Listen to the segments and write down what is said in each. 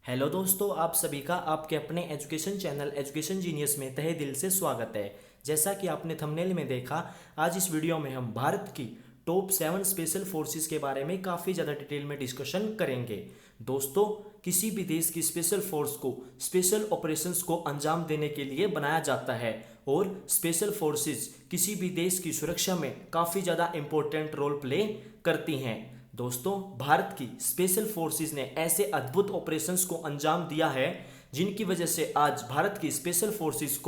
Hello दोस्तों, आप सभी का आपके अपने एजुकेशन चैनल एजुकेशन जीनियस में तहे दिल से स्वागत है। जैसा कि आपने थंबनेल में देखा, आज इस वीडियो में हम भारत की टॉप 7 स्पेशल फोर्सेस के बारे में काफ़ी ज़्यादा डिटेल में डिस्कशन करेंगे। दोस्तों, किसी भी देश की स्पेशल फोर्स को स्पेशल ऑपरेशंस को अंजाम देने के लिए बनाया जाता है और स्पेशल फोर्सेस किसी भी देश की सुरक्षा में काफ़ी ज़्यादा इंपॉर्टेंट रोल प्ले करती हैं। दोस्तों, भारत की स्पेशल फोर्सेस ने ऐसे अद्भुत ऑपरेशंस को अंजाम दिया है जिनकी वजह से आज भारत की स्पेशल फोर्सेस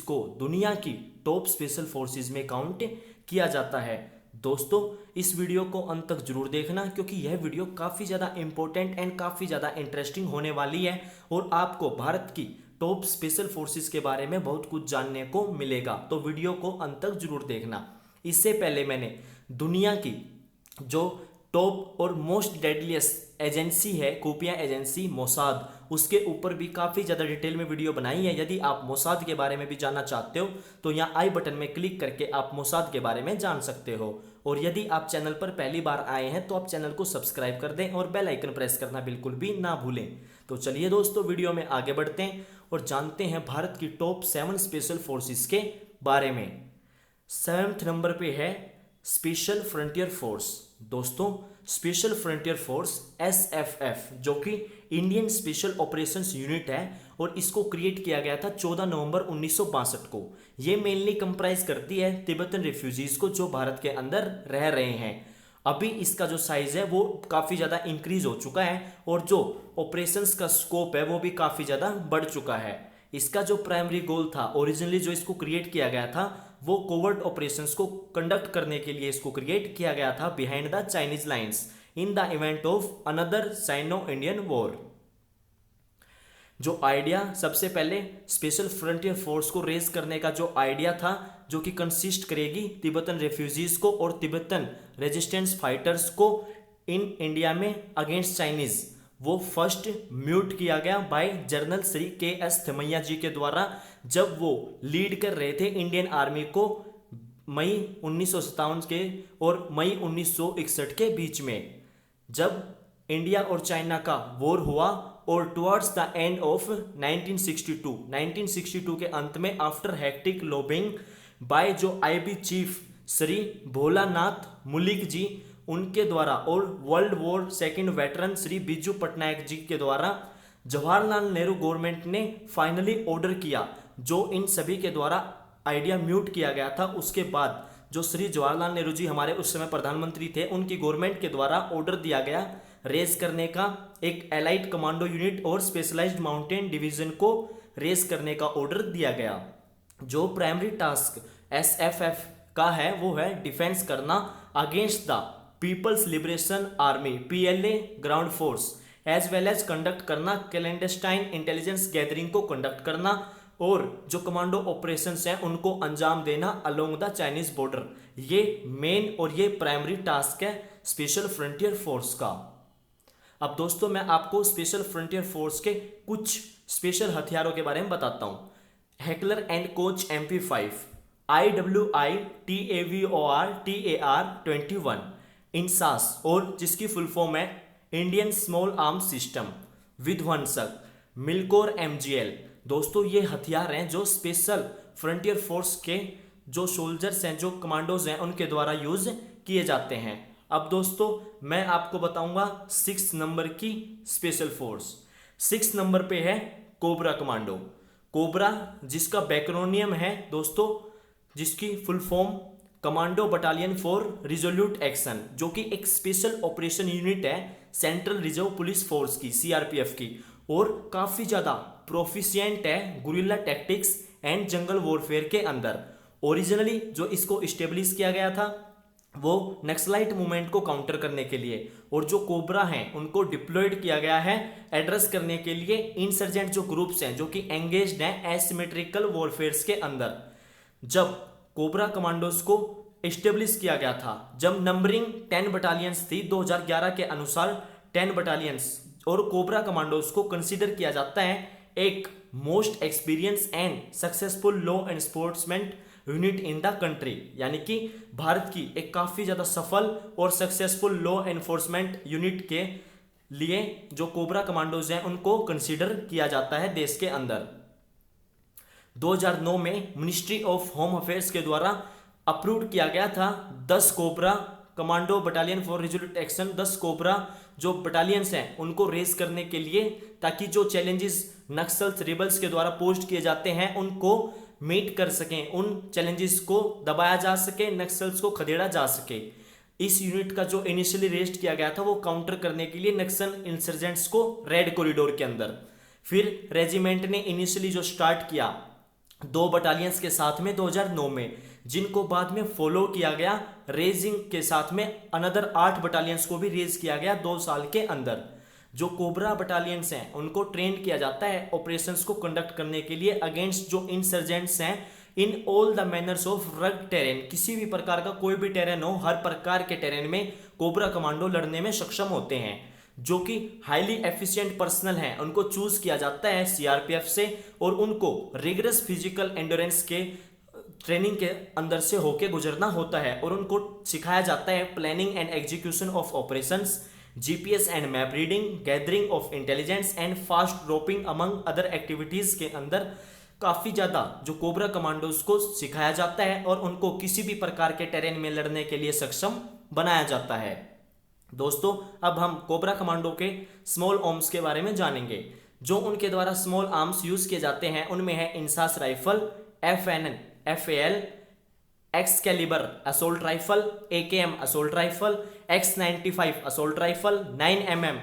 को दुनिया की टॉप स्पेशल फोर्सेस में काउंट किया जाता है। दोस्तों, इस वीडियो को अंत तक जरूर देखना क्योंकि यह वीडियो काफ़ी ज़्यादा इंपॉर्टेंट एंड काफ़ी ज़्यादा इंटरेस्टिंग होने वाली है और आपको भारत की टॉप स्पेशल फोर्सेस के बारे में बहुत कुछ जानने को मिलेगा। तो वीडियो को अंत तक जरूर देखना। इससे पहले मैंने दुनिया की जो टॉप और मोस्ट डेडलिएस्ट एजेंसी है, खुफिया एजेंसी मोसाद, उसके ऊपर भी काफ़ी ज़्यादा डिटेल में वीडियो बनाई है। यदि आप मोसाद के बारे में भी जानना चाहते हो तो यहाँ आई बटन में क्लिक करके आप मोसाद के बारे में जान सकते हो। और यदि आप चैनल पर पहली बार आए हैं तो आप चैनल को सब्सक्राइब कर दें और बेल आइकन प्रेस करना बिल्कुल भी ना भूलें। तो चलिए दोस्तों, वीडियो में आगे बढ़ते हैं और जानते हैं भारत की टॉप 7 स्पेशल फोर्सेस के बारे में। 7th नंबर पे है स्पेशल फ्रंटियर फोर्स। दोस्तों, स्पेशल फ्रंटियर फोर्स एसएफएफ जो कि इंडियन स्पेशल ऑपरेशंस यूनिट है और इसको क्रिएट किया गया था 14 नवंबर 1962 को। ये मेनली कंप्राइज करती है तिब्बतन रिफ्यूजीज को जो भारत के अंदर रह रहे हैं। अभी इसका जो साइज है वो काफ़ी ज़्यादा इंक्रीज हो चुका है और जो ऑपरेशंस का स्कोप है वो भी काफ़ी ज़्यादा बढ़ चुका है। इसका जो प्राइमरी गोल था, ओरिजिनली जो इसको क्रिएट किया गया था, वो कोवर्ट ऑपरेशंस को कंडक्ट करने के लिए इसको क्रिएट किया गया था behind the Chinese lines in the event of another Sino Indian war. जो आइडिया सबसे पहले स्पेशल फ्रंटियर फोर्स को रेज करने का जो आइडिया था, जो कि कंसिस्ट करेगी तिब्बतन रेफ्यूजीज को और तिब्बतन रेजिस्टेंस फाइटर्स को इन इंडिया में अगेंस्ट चाइनीज, वो फर्स्ट म्यूट किया गया बाय जनरल श्री के.एस. थिमैया जी के द्वारा, जब वो लीड कर रहे थे इंडियन आर्मी को मई 1957 के और मई 1961 के बीच में, जब इंडिया और चाइना का वॉर हुआ। और टुवर्ड्स द एंड ऑफ 1962 के अंत में, आफ्टर हेक्टिक लॉबिंग बाय जो आईबी चीफ श्री भोलानाथ मुलिक जी उनके द्वारा और world war second veteran Shri Birju Patnaik ji के द्वारा, जवाहरलाल नेहरू गवर्नमेंट ने फाइनली ऑर्डर किया, जो इन सभी के द्वारा आइडिया म्यूट किया गया था। उसके बाद जो श्री जवाहरलाल नेहरू जी हमारे उस समय प्रधानमंत्री थे, उनकी गवर्नमेंट के द्वारा ऑर्डर दिया गया रेज करने का एक एलाइट कमांडो यूनिट और स्पेशलाइज्ड माउंटेन डिवीजन को रेज करने का ऑर्डर दिया गया। जो प्राइमरी टास्क एसएफएफ का है वो है डिफेंस करना against the People's Liberation Army PLA ground force, as well as conduct करना क्लैंडस्टाइन इंटेलिजेंस गैदरिंग को कंडक्ट करना और जो कमांडो ऑपरेशंस हैं उनको अंजाम देना अलोंग द चाइनीज बॉर्डर। ये मेन और ये प्राइमरी टास्क है स्पेशल फ्रंटियर फोर्स का। अब दोस्तों, मैं आपको स्पेशल फ्रंटियर फोर्स के कुछ स्पेशल हथियारों के बारे में बताता हूँ। Heckler and Koch MP5, IWI TAVOR TAR-21, INSAS और जिसकी फुल फॉर्म है Indian small arms system, Vidhwansak, Milkor MGL। दोस्तों, ये हथियार हैं जो स्पेशल फ्रंटियर फोर्स के जो सोल्जर्स हैं, जो कमांडोज हैं, उनके द्वारा यूज किए जाते हैं। अब दोस्तों, मैं आपको बताऊंगा 6 नंबर की स्पेशल फोर्स। 6 नंबर पे है कोबरा कमांडो। कोबरा जिसका बैक्रोनियम है दोस्तों, जिसकी full form commando battalion for resolute action, जो कि एक स्पेशल ऑपरेशन यूनिट है सेंट्रल रिजर्व पुलिस फोर्स की, CRPF की, और काफ़ी ज़्यादा प्रोफिशिएंट है guerrilla tactics and jungle warfare के अंदर। ओरिजिनली जो इसको इस्टेब्लिश किया गया था वो नक्सलाइट मूवमेंट को काउंटर करने के लिए, और जो कोबरा हैं उनको डिप्लॉयड किया गया है एड्रेस करने के लिए इंसर्जेंट जो ग्रुप्स हैं जो कि एंगेज्ड हैं एसिमेट्रिकल वॉरफेयर्स के अंदर। जब कोबरा कमांडोज को इस्टेब्लिश किया गया था, जब नंबरिंग 10 बटालियंस थी 2011 के अनुसार 10 बटालियंस, और कोबरा कमांडोज को कंसीडर किया जाता है एक most experience and successful law enforcement unit in the country, यानी कि भारत की एक काफ़ी ज़्यादा सफल और सक्सेसफुल लॉ एनफोर्समेंट यूनिट के लिए जो कोबरा कमांडोज हैं उनको कंसीडर किया जाता है देश के अंदर। 2009 में मिनिस्ट्री ऑफ होम अफेयर्स के द्वारा अप्रूव किया गया था 10 cobra commando battalion for resolute action. 10 cobra जो बटालियंस हैं उनको रेस करने के लिए, ताकि जो चैलेंजेस नक्सल्स रिबल्स के द्वारा पोस्ट किए जाते हैं उनको मीट कर सकें, उन चैलेंजेस को दबाया जा सके, नक्सल्स को खदेड़ा जा सके। इस यूनिट का जो इनिशियली रेस्ट किया गया था वो काउंटर करने के लिए नक्सल इंसर्जेंट्स को रेड कॉरिडोर के अंदर। फिर रेजिमेंट ने इनिशियली जो स्टार्ट किया 2 बटालियंस के साथ में 2009 में, जिनको बाद में फॉलो किया गया रेजिंग के साथ में अनदर 8 बटालियंस को भी रेज किया गया 2 साल के अंदर। जो कोबरा बटालियंस हैं उनको ट्रेन किया जाता है ऑपरेशंस को कंडक्ट करने के लिए अगेंस्ट जो इंसर्जेंट्स हैं in all the manners of रग टेरेन। किसी भी प्रकार का कोई भी टेरेन हो, हर प्रकार के टेरेन में कोबरा कमांडो लड़ने में सक्षम होते हैं। जो कि हाईली एफिशिएंट पर्सनल हैं उनको चूज किया जाता है सीआरपीएफ से, और उनको रिगरस फिजिकल एंड्योरेंस के ट्रेनिंग के अंदर से होके गुजरना होता है, और उनको सिखाया जाता है planning and execution of operations, GPS and map reading, gathering of intelligence and fast dropping among other activities के अंदर काफी ज्यादा जो कोबरा कमांडोज को सिखाया जाता है और उनको किसी भी प्रकार के टेरेन में लड़ने के लिए सक्षम बनाया जाता है। दोस्तों अब हम कोबरा कमांडो के स्मॉल आर्म्स के बारे में जानेंगे। जो उनके द्वारा स्मॉल आर्म्स यूज किए जाते हैं उनमें है INSAS rifle, FN, FL, Excalibur assault rifle, AKM assault rifle, X95 assault rifle, 9mm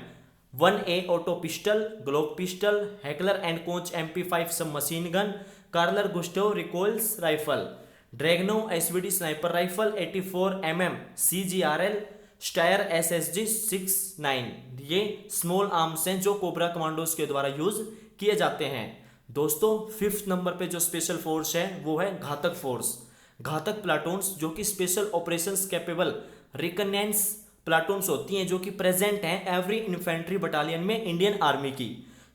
1A auto pistol, Glock pistol, Heckler and Koch MP5 sub machine gun, Carl Gustaf recoilless rifle, Dragunov SVD sniper rifle, 84mm CGRL, Steyr SSG 69। ये small arms हैं जो cobra commandos के द्वारा use किए जाते हैं। दोस्तों 5th number पे जो स्पेशल फोर्स है वो है घातक फोर्स। घातक प्लाटून्स जो कि स्पेशल ऑपरेशंस कैपेबल रिकनेंस प्लाटून्स होती हैं जो कि प्रेजेंट हैं एवरी इन्फेंट्री बटालियन में इंडियन आर्मी की।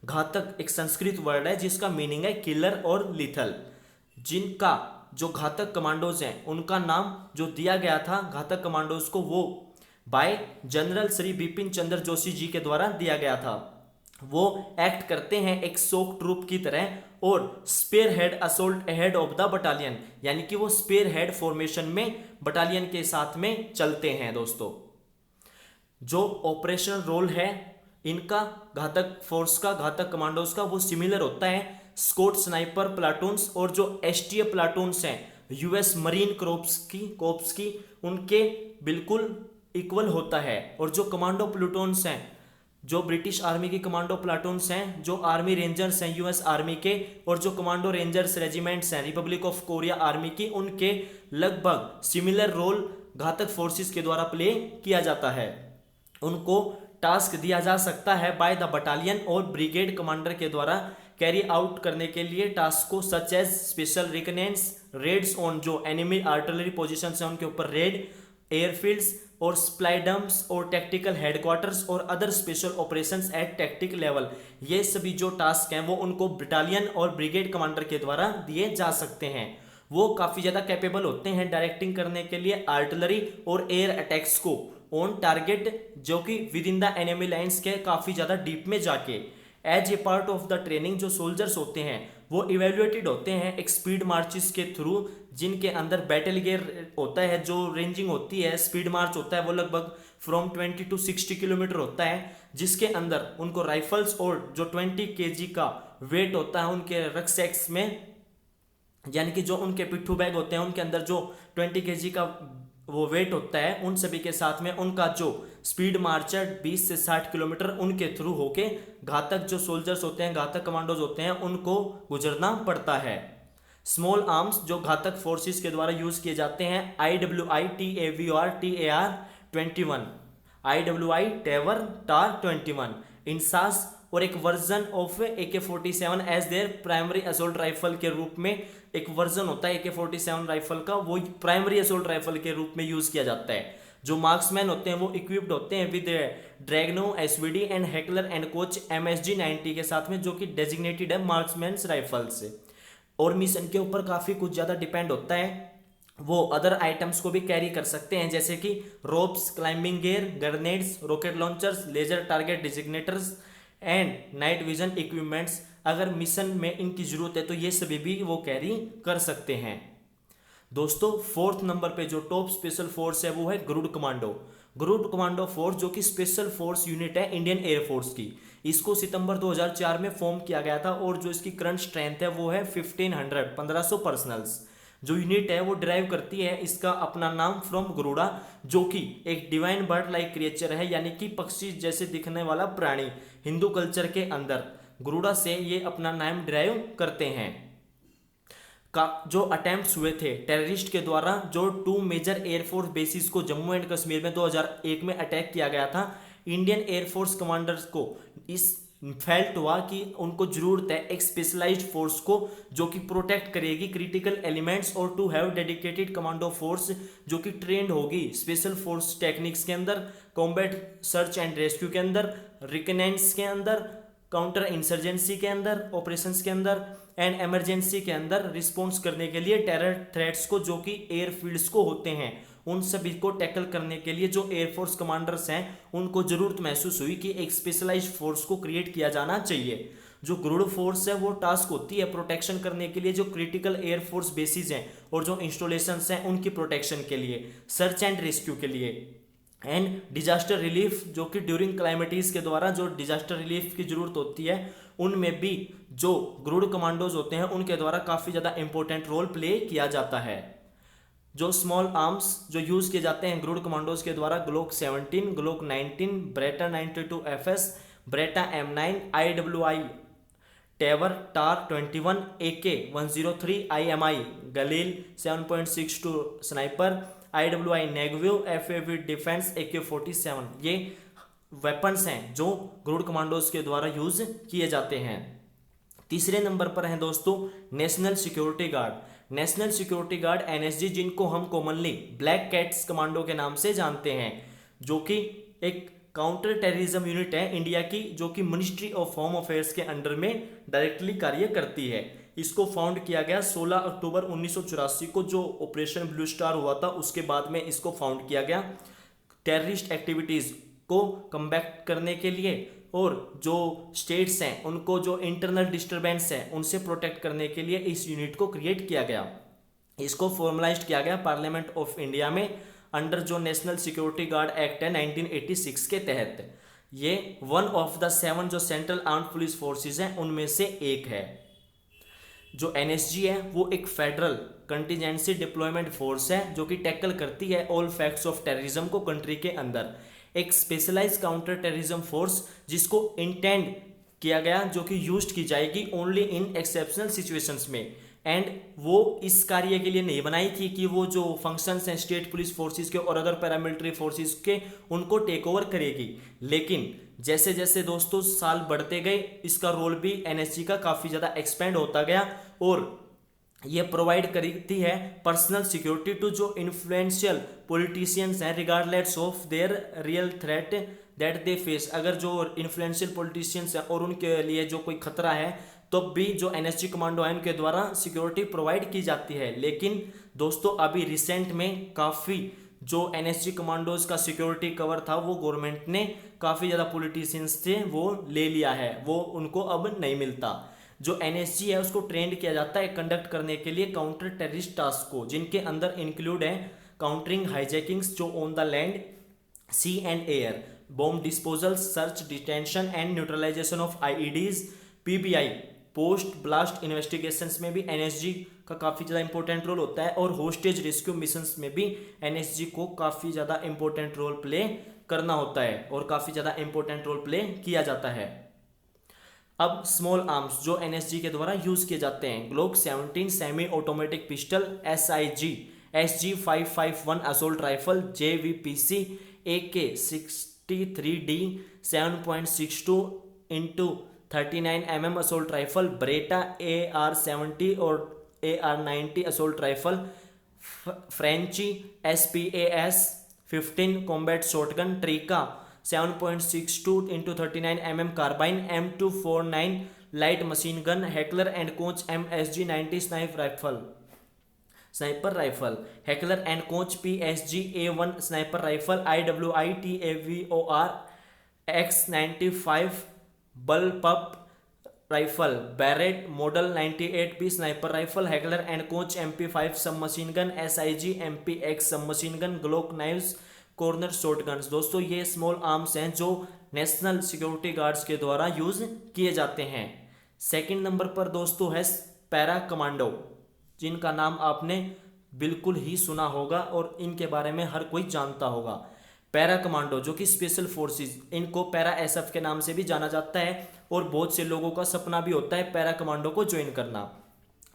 घातक एक संस्कृत वर्ड है जिसका मीनिंग है किलर और लिथल। जिनका जो घातक कमांडोज हैं उनका नाम जो दिया गया था घातक कमांडोज को वो बाय जनरल श्री बिपिन चंद्र जोशी जी के द्वारा दिया गया था। वो एक्ट करते हैं एक शॉक ट्रूप की तरह और spearhead assault ahead of the battalion, यानी कि वो स्पेयर हेड फॉर्मेशन में बटालियन के साथ में चलते हैं। दोस्तों जो ऑपरेशनल रोल है इनका घातक फोर्स का, घातक कमांडोज का, वो सिमिलर होता है स्कॉट स्नाइपर प्लाटून्स और जो एसटीएफ प्लाटून्स हैं यूएस मरीन कोर्प्स की उनके बिल्कुल इक्वल होता है। और जो कमांडो प्लूटोन्स हैं, जो ब्रिटिश आर्मी की कमांडो प्लाटून्स हैं, जो आर्मी रेंजर्स हैं यूएस आर्मी के, और जो कमांडो रेंजर्स रेजिमेंट्स हैं रिपब्लिक ऑफ कोरिया आर्मी की, उनके लगभग सिमिलर रोल घातक फोर्सेस के द्वारा प्ले किया जाता है। उनको टास्क दिया जा सकता है बाय द बटालियन और ब्रिगेड कमांडर के द्वारा कैरी आउट करने के लिए टास्क को, such as special reconnaissance raids on जो एनिमी आर्टिलरी पोजीशंस हैं उनके ऊपर रेड, एयरफील्ड्स और सप्लाई डंप्स और टैक्टिकल हेडक्वार्टर्स और other special operations at tactic level. ये सभी जो टास्क हैं वो उनको बटालियन और ब्रिगेड कमांडर के द्वारा दिए जा सकते हैं। वो काफ़ी ज़्यादा कैपेबल होते हैं डायरेक्टिंग करने के लिए आर्टिलरी और एयर अटैक्स को ऑन टारगेट, जो कि within the enemy lines के काफ़ी ज़्यादा डीप में जाके। As a part of the training जो सोल्जर्स होते हैं वो इवेल्युएटेड होते हैं एक स्पीड मार्चेस के थ्रू, जिनके अंदर बैटल गियर होता है, जो रेंजिंग होती है, स्पीड मार्च होता है वो लगभग फ्रॉम 20 to 60 किलोमीटर होता है, जिसके अंदर उनको राइफल्स और जो 20 kg का वेट होता है उनके रक्सैक्स में, यानी कि जो उनके पिट्ठू बैग होते हैं उनके अंदर जो 20 kg का वो वेट होता है, उन सभी के साथ में उनका जो स्पीड मार्च है 20 से 60 किलोमीटर उनके थ्रू होके घातक जो सोल्जर्स होते हैं, घातक कमांडोज होते हैं, उनको गुजरना पड़ता है। स्मॉल आर्म्स जो घातक फोर्सेस के द्वारा यूज किए जाते हैं IWI TAVR TAR 21, IWI टेवर टार 21, इंसास और एक version of AK-47 as their primary assault rifle के रूप में एक वर्जन होता है AK-47 राइफल का, वो प्राइमरी असोल्ट राइफल के रूप में यूज किया जाता है। जो मार्क्समैन होते हैं वो इक्विप्ड होते हैं with Dragunov SVD and Heckler and Koch MSG-90 के साथ में, जो कि डेजिग्नेटेड है मार्क्समैन राइफल से। और मिशन के ऊपर काफ़ी कुछ ज़्यादा डिपेंड होता है। वो अदर आइटम्स को भी कैरी कर सकते हैं, जैसे कि ropes, climbing gear, grenades, rocket launchers, laser target designators and night vision equipments. अगर मिशन में इनकी जरूरत है तो ये सभी भी वो कैरी कर सकते हैं। दोस्तों फोर्थ नंबर पे जो टॉप स्पेशल फोर्स है वो है Garud commando. Garud commando force जो कि स्पेशल फोर्स यूनिट है इंडियन एयरफोर्स की, इसको सितंबर 2004 में फॉर्म किया गया था और जो इसकी करंट स्ट्रेंथ है वो है 1500 पर्सनल्स। जो यूनिट है वो ड्राइव करती है इसका अपना नाम फ्रॉम गरुड़ा, जो कि एक डिवाइन बर्ड लाइक क्रिएचर है, यानी कि पक्षी जैसे दिखने वाला प्राणी। हिंदू कल्चर के अंदर गरुड़ा से ये अपना नाम ड्राइव करते हैं। का जो अटेम्प्ट्स हुए थे टेररिस्ट के द्वारा, जो 2 मेजर एयरफोर्स बेसिस को जम्मू एंड कश्मीर में 2001 में अटैक किया गया था, इंडियन एयरफोर्स कमांडर्स को इस फेल्ट हुआ कि उनको जरूरत है एक स्पेशलाइज्ड फोर्स को जो कि प्रोटेक्ट करेगी क्रिटिकल एलिमेंट्स, और to have dedicated commando force जो कि ट्रेंड होगी स्पेशल फोर्स टेक्निक्स के अंदर, कॉम्बैट सर्च एंड रेस्क्यू के अंदर, रिकनेंस के अंदर, काउंटर इंसर्जेंसी के अंदर, ऑपरेशंस के अंदर एंड इमरजेंसी के अंदर रिस्पॉन्स करने के लिए टेरर थ्रेट्स को जो कि एयरफील्ड्स को होते हैं उन सभी को टैकल करने के लिए जो एयरफोर्स कमांडर्स हैं उनको जरूरत महसूस हुई कि एक स्पेशलाइज्ड फोर्स को क्रिएट किया जाना चाहिए। जो गरुड़ फोर्स है वो टास्क होती है प्रोटेक्शन करने के लिए जो क्रिटिकल एयरफोर्स बेसिस हैं और जो इंस्टॉलेशंस हैं उनकी प्रोटेक्शन के लिए, सर्च एंड रेस्क्यू के लिए एंड डिजास्टर रिलीफ, जो कि ड्यूरिंग क्लाइमेटीज के द्वारा जो डिजास्टर रिलीफ की जरूरत होती है उनमें भी जो गरुड़ कमांडोज होते हैं उनके द्वारा काफ़ी ज़्यादा इंपॉर्टेंट रोल प्ले किया जाता है। जो स्मॉल आर्म्स जो यूज़ किए जाते हैं गरुड़ कमांडोज के द्वारा, Glock 17, Glock 19, Beretta 92 FS, Beretta M9, IWI टेवर, टार 21, AK 103, IMI गलील 7.62 sniper, IWI नेगव्यू, FAV defence AK-47, ये वेपन्स हैं जो गरुड़ कमांडोज के द्वारा यूज किए जाते हैं। तीसरे नंबर पर हैं दोस्तों national security guard. National security guard NSG, जिनको हम कॉमनली ब्लैक कैट्स कमांडो के नाम से जानते हैं, जो कि एक काउंटर टेररिज्म यूनिट है इंडिया की, जो कि मिनिस्ट्री ऑफ होम अफेयर्स के अंडर में डायरेक्टली कार्य करती है। इसको फाउंड किया गया 16 अक्टूबर 1984 को, जो ऑपरेशन ब्लू स्टार हुआ था उसके बाद में इसको फाउंड किया गया टेररिस्ट एक्टिविटीज को कम्बैट करने के लिए, और जो स्टेट्स हैं उनको जो इंटरनल डिस्टर्बेंस है उनसे प्रोटेक्ट करने के लिए इस यूनिट को क्रिएट किया गया। इसको फॉर्मलाइज किया गया पार्लियामेंट ऑफ इंडिया में अंडर जो नेशनल सिक्योरिटी गार्ड एक्ट है 1986 के तहत। ये वन ऑफ द 7 जो सेंट्रल आर्म्ड पुलिस फोर्सेस हैं उनमें से एक है। जो NSG है वो एक फेडरल कंटीजेंसी डिप्लॉयमेंट फोर्स है जो कि टैकल करती है ऑल फैक्ट्स ऑफ टेररिज्म को कंट्री के अंदर। एक स्पेशलाइज काउंटर टेररिज्म फोर्स जिसको इंटेंड किया गया जो कि यूज की जाएगी ओनली इन एक्सेप्शनल सिचुएशंस में, एंड वो इस कार्य के लिए नहीं बनाई थी कि वो जो फंक्शंस हैं स्टेट पुलिस फोर्सेस के और अदर पैरामिलिट्री फोर्सेस के उनको टेक ओवर करेगी। लेकिन जैसे जैसे दोस्तों साल बढ़ते गए इसका रोल भी NSG का काफ़ी ज़्यादा एक्सपेंड होता गया और ये प्रोवाइड करती है पर्सनल सिक्योरिटी टू जो इन्फ्लुएंशियल पॉलिटिशियंस हैं regardless of their real threat that they face. अगर जो इन्फ्लुएंशियल पॉलिटिशियंस हैं और उनके लिए जो कोई खतरा है तो भी जो NSG कमांडो है उनके द्वारा सिक्योरिटी प्रोवाइड की जाती है। लेकिन दोस्तों अभी रिसेंट में काफ़ी जो NSG कमांडोज का सिक्योरिटी कवर था वो गवर्नमेंट ने काफ़ी ज़्यादा पॉलिटिशियंस से वो ले लिया है, वो उनको अब नहीं मिलता। जो NSG है उसको ट्रेंड किया जाता है कंडक्ट करने के लिए काउंटर टेररिस्ट टास्क को, जिनके अंदर इंक्लूड है काउंटरिंग हाईजैकिंग्स जो on the land, sea and air, bomb disposal, search, detention and neutralisation of IEDs, PBI post blast investigations में भी NSG का काफ़ी ज़्यादा इंपॉर्टेंट रोल होता है, और होस्टेज रेस्क्यू मिशंस में भी NSG को काफ़ी ज़्यादा इंपॉर्टेंट रोल प्ले करना होता है और काफ़ी ज़्यादा इंपॉर्टेंट रोल प्ले किया जाता है। अब स्मॉल आर्म्स जो NSG के द्वारा यूज किए जाते हैं, Glock 17 semi automatic pistol, SIG SG551 assault rifle, JVPC AK-63D 7.62 into 39 mm assault rifle, Beretta AR-70 और AR-90 assault rifle, Franchi SPAS 15 combat shotgun, ट्रिका 7.62 into 39 mm carbine, M249 light machine gun, Heckler and Koch MSG-90 snipe rifle. Sniper rifle, Heckler and Koch PSG-A1 sniper rifle, IWITAVOR X95 bullpup rifle, Barrett model 98B sniper rifle, Heckler and Koch MP5 sub machine gun, SIG MP-X सब machine gun, Glock knives, corner shotguns. दोस्तों ये small arms हैं जो national security guards के द्वारा use किए जाते हैं। सेकंड नंबर पर दोस्तों है पैरा कमांडो, जिनका नाम आपने बिल्कुल ही सुना होगा और इनके बारे में हर कोई जानता होगा। पैरा कमांडो जो कि स्पेशल फोर्सेस, इनको पैरा एसएफ के नाम से भी जाना जाता है और बहुत से लोगों का सपना भी होता है पैरा कमांडो को ज्वाइन करना।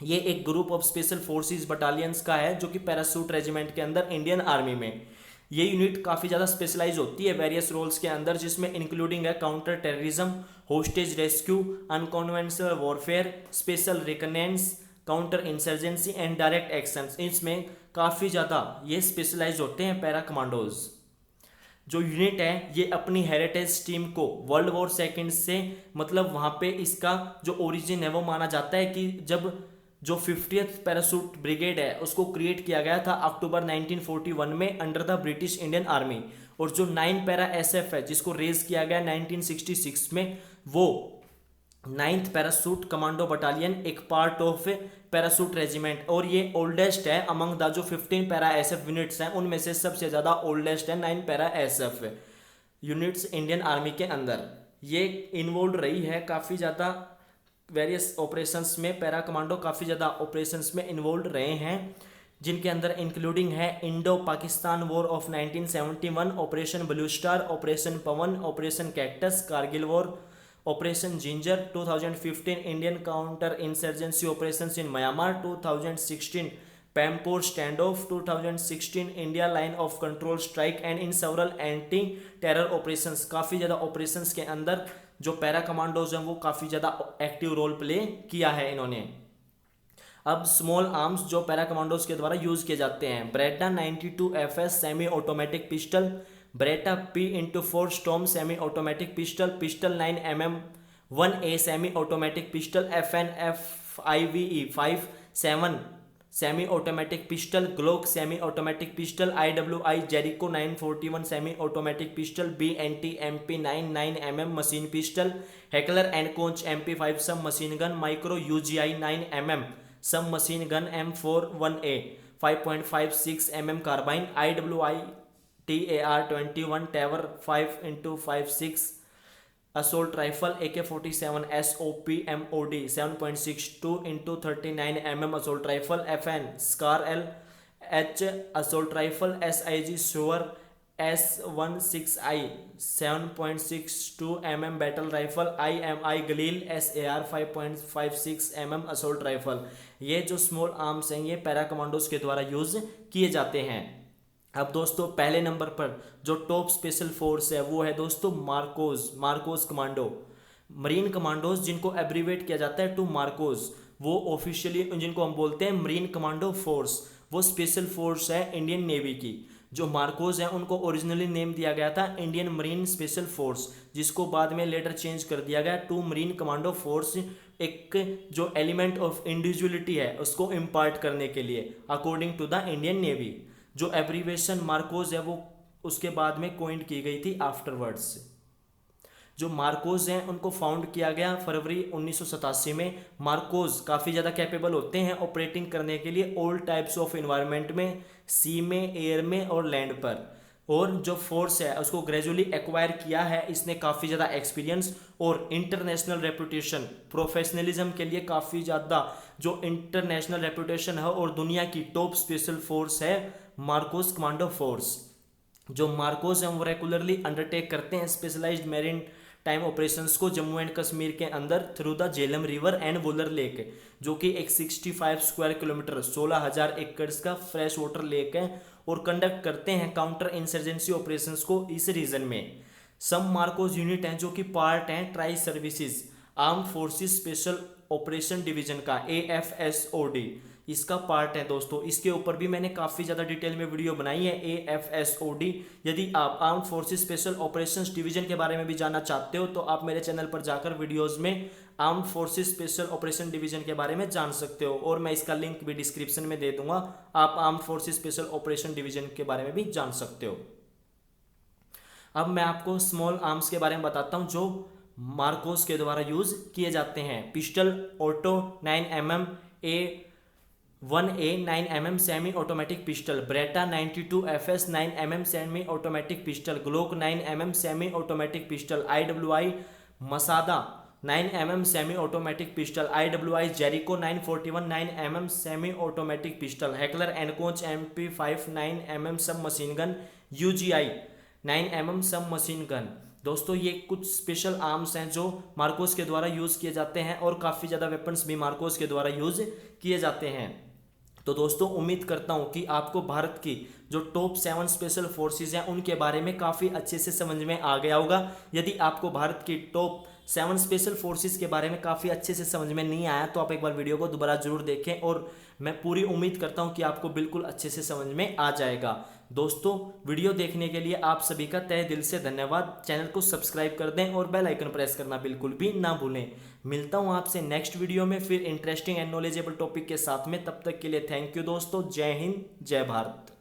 ये एक group of special forces battalions का है जो कि पैरासूट रेजिमेंट के अंदर इंडियन आर्मी में, ये यूनिट काफ़ी ज़्यादा स्पेशलाइज होती है वेरियस रोल्स के अंदर, जिसमें इंक्लूडिंग है counter terrorism, hostage rescue, unconventional warfare, special reconnaissance, counter insurgency and direct actions. इसमें काफ़ी ज़्यादा ये स्पेशलाइज होते हैं पैरा कमांडोज। जो यूनिट है ये अपनी हेरिटेज टीम को वर्ल्ड वॉर सेकेंड से, मतलब वहाँ पे इसका जो ओरिजिन है वो माना जाता है कि जब जो 50th पैरासूट ब्रिगेड है उसको क्रिएट किया गया था अक्टूबर 1941 में under the British Indian army, और जो 9 पैरा एसएफ है जिसको रेज किया गया 1966 में, वो 9th पैरासूट कमांडो बटालियन एक पार्ट ऑफ पैरासूट रेजिमेंट, और ये ओल्डेस्ट है अमंग द जो 15 पैरा एसएफ यूनिट्स हैं उनमें से सबसे ज़्यादा ओल्डेस्ट है 9 para SF units Indian army के अंदर। ये इन्वॉल्व रही है काफ़ी ज़्यादा वेरियस ऑपरेशंस में, पैरा कमांडो काफ़ी ज़्यादा ऑपरेशंस में इन्वॉल्व रहे हैं, जिनके अंदर इंक्लूडिंग है Indo Pakistan war of 1971, operation blue star, operation Pawan, operation cactus, Kargil war, operation ginger, 2015 Indian counter insurgency operations in Myanmar, 2016 Pampore stand of, 2016 India line of control strike and in several anti terror operations. काफ़ी ज़्यादा operations के अंदर जो para commandos हैं वो काफ़ी ज़्यादा active role play किया है इन्होंने। अब स्मॉल आर्म्स जो पैरा कमांडोज के द्वारा यूज किए जाते हैं, Beretta 92 FS semi automatic pistol, Beretta P/4 storm semi automatic pistol, pistol 9mm 1A semi automatic pistol, FN FIVE 5.7 semi automatic pistol, Glock semi automatic pistol, IWI Jericho 941 semi automatic pistol, BNT MP 9 machine pistol, Heckler and Koch MP5 sub machine gun, micro UGI 9mm sub machine gun, M4 1A 5.56mm carbene, IWI TAR 21 Tavor 5x56 assault rifle, AK-47 SOP MOD 7.62 × 39mm assault rifle, FN SCAR L H assault rifle, SIG Sauer S16I 7.62mm battle rifle, IMI Galil SAR 5.56mm assault rifle. ये जो small arms हैं ये para commandos के द्वारा use किए जाते हैं। अब दोस्तों पहले नंबर पर जो टॉप स्पेशल फोर्स है वो है दोस्तों मार्कोस कमांडो, मरीन कमांडोज, जिनको एब्रीवेट किया जाता है टू मार्कोस। वो ऑफिशियली जिनको हम बोलते हैं मरीन कमांडो फोर्स, वो स्पेशल फोर्स है इंडियन नेवी की। जो मार्कोस है उनको ओरिजिनली नेम दिया गया था इंडियन मरीन स्पेशल फोर्स, जिसको बाद में लेटर चेंज कर दिया गया टू मरीन कमांडो फोर्स, एक जो एलिमेंट ऑफ इंडिविजुअलिटी है उसको इम्पार्ट करने के लिए according to the Indian Navy. जो एब्रीवेशन मार्कोस है वो उसके बाद में कोइंड की गई थी आफ्टरवर्ड्स। जो मार्कोस हैं उनको फाउंड किया गया फरवरी 1987 में। मार्कोस काफ़ी ज़्यादा कैपेबल होते हैं ऑपरेटिंग करने के लिए ऑल टाइप्स ऑफ इन्वायरमेंट में, सी में, एयर में और लैंड पर। और जो फोर्स है उसको ग्रेजुअली एक्वायर किया है इसने काफ़ी ज़्यादा एक्सपीरियंस और इंटरनेशनल रेपुटेशन, प्रोफेशनलिज्म के लिए काफ़ी ज़्यादा जो इंटरनेशनल रेपुटेशन है और दुनिया की टॉप स्पेशल फोर्स है मार्कोस कमांडो फोर्स। जो मार्कोस हैं वो रेगुलरली अंडरटेक करते हैं स्पेशलाइज्ड मेरीन टाइम ऑपरेशंस को जम्मू एंड कश्मीर के अंदर through the Jhelum river and Wular lake, जो कि एक 65 स्क्वायर किलोमीटर 16,000 एकड़ का फ्रेश वाटर लेक है, और कंडक्ट करते हैं काउंटर इंसर्जेंसी ऑपरेशंस को इस रीजन में। सम मार्कोस यूनिट हैं जो कि पार्ट हैं tri services arm forces special operation division का, AFSOD। इसका पार्ट है दोस्तों। इसके ऊपर भी मैंने काफ़ी ज़्यादा डिटेल में वीडियो बनाई है, AFSOD। यदि आप arm forces special operations division के बारे में भी जानना चाहते हो तो आप मेरे चैनल पर जाकर वीडियोज़ में arm forces special operation division के बारे में जान सकते हो, और मैं इसका लिंक भी डिस्क्रिप्शन में दे दूंगा, आप arm forces special operation division के बारे में भी जान सकते हो। अब मैं आपको स्मॉल आर्म्स के बारे में बताता हूं जो मार्कोस के द्वारा यूज किए जाते हैं। Pistol auto 9mm A1A 9mm semi automatic pistol, Beretta 92 FS 9mm semi automatic pistol, Glock 9mm semi automatic pistol, IWI Masada 9mm semi automatic pistol, IWI Jericho 941 9mm semi automatic pistol, Heckler and Koch MP5 9mm sub machine gun, UGI 9mm sub machine gun. दोस्तों ये कुछ special arms हैं जो Marcos के द्वारा use किए जाते हैं, और काफ़ी ज़्यादा वेपन्स भी मार्कोस के द्वारा यूज़ किए जाते हैं। तो दोस्तों उम्मीद करता हूं कि आपको भारत की जो टॉप 7 स्पेशल फोर्सेस हैं उनके बारे में काफ़ी अच्छे से समझ में आ गया होगा। यदि आपको भारत की टॉप 7 स्पेशल फोर्सेस के बारे में काफ़ी अच्छे से समझ में नहीं आया तो आप एक बार वीडियो को दोबारा जरूर देखें, और मैं पूरी उम्मीद करता हूं कि आपको बिल्कुल अच्छे से समझ में आ जाएगा। दोस्तों वीडियो देखने के लिए आप सभी का तहे दिल से धन्यवाद। चैनल को सब्सक्राइब कर दें और बेल आइकन प्रेस करना बिल्कुल भी ना भूलें। मिलता हूं आपसे नेक्स्ट वीडियो में फिर इंटरेस्टिंग एंड नॉलेजेबल टॉपिक के साथ में। तब तक के लिए थैंक यू दोस्तों। जय हिंद, जय भारत।